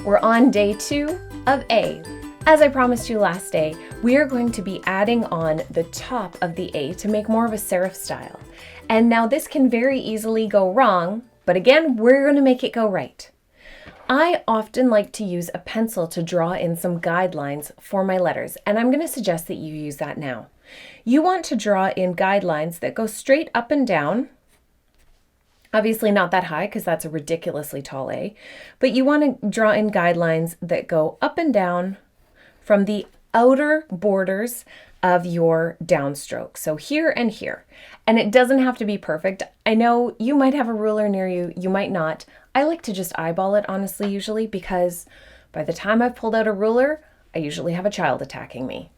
We're on day 2 of A. As I promised you last day, we are going to be adding on the top of the A to make more of a serif style. And now this can very easily go wrong, but again, we're going to make it go right. I often like to use a pencil to draw in some guidelines for my letters, and I'm going to suggest that you use that now. You want to draw in guidelines that go straight up and down. Obviously not that high because that's a ridiculously tall A, but you want to draw in guidelines that go up and down from the outer borders of your downstroke. So here and here. And it doesn't have to be perfect. I know you might have a ruler near you, you might not. I like to just eyeball it, honestly, usually, because by the time I've pulled out a ruler, I usually have a child attacking me.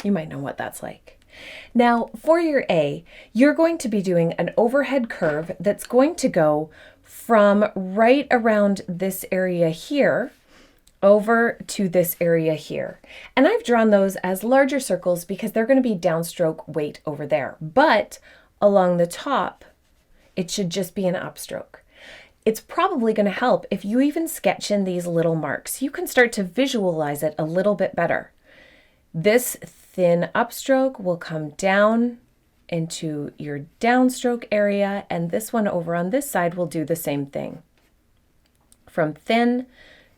You might know what that's like. Now, for your A, you're going to be doing an overhead curve that's going to go from right around this area here over to this area here. And I've drawn those as larger circles because they're going to be downstroke weight over there. But along the top, it should just be an upstroke. It's probably going to help if you even sketch in these little marks. You can start to visualize it a little bit better. This thin upstroke will come down into your downstroke area, and this one over on this side will do the same thing. From thin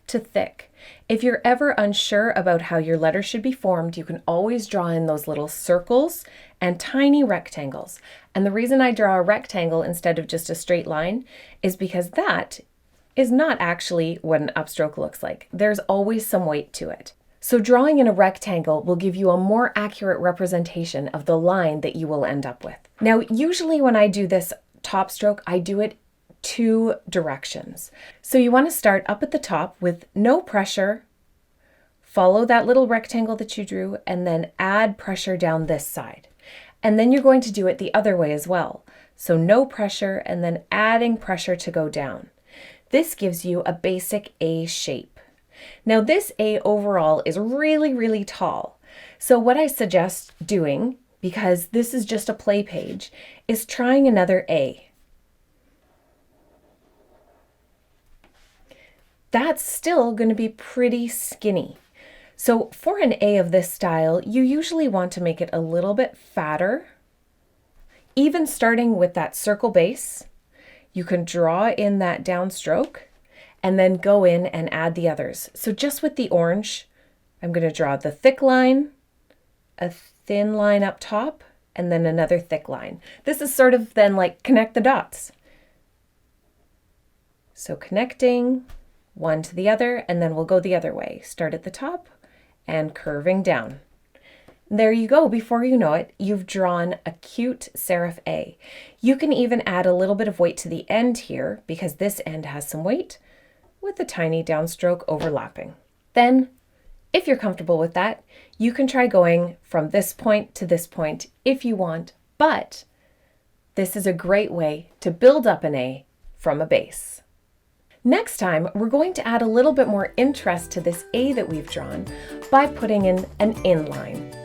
to thick. If you're ever unsure about how your letter should be formed, you can always draw in those little circles and tiny rectangles. And the reason I draw a rectangle instead of just a straight line is because that is not actually what an upstroke looks like. There's always some weight to it. So drawing in a rectangle will give you a more accurate representation of the line that you will end up with. Now, usually when I do this top stroke, I do it 2 directions. So you want to start up at the top with no pressure, follow that little rectangle that you drew, and then add pressure down this side. And then you're going to do it the other way as well. So no pressure and then adding pressure to go down. This gives you a basic A shape. Now this A overall is really, really tall. So what I suggest doing, because this is just a play page, is trying another A. That's still going to be pretty skinny. So for an A of this style, you usually want to make it a little bit fatter. Even starting with that circle base, you can draw in that downstroke and then go in and add the others. So just with the orange, I'm going to draw the thick line, a thin line up top, and then another thick line. This is sort of then like connect the dots. So connecting one to the other, and then we'll go the other way. Start at the top and curving down. There you go. Before you know it, you've drawn a cute serif A. You can even add a little bit of weight to the end here because this end has some weight with a tiny downstroke overlapping. Then, if you're comfortable with that, you can try going from this point to this point if you want, but this is a great way to build up an A from a base. Next time, we're going to add a little bit more interest to this A that we've drawn by putting in an inline.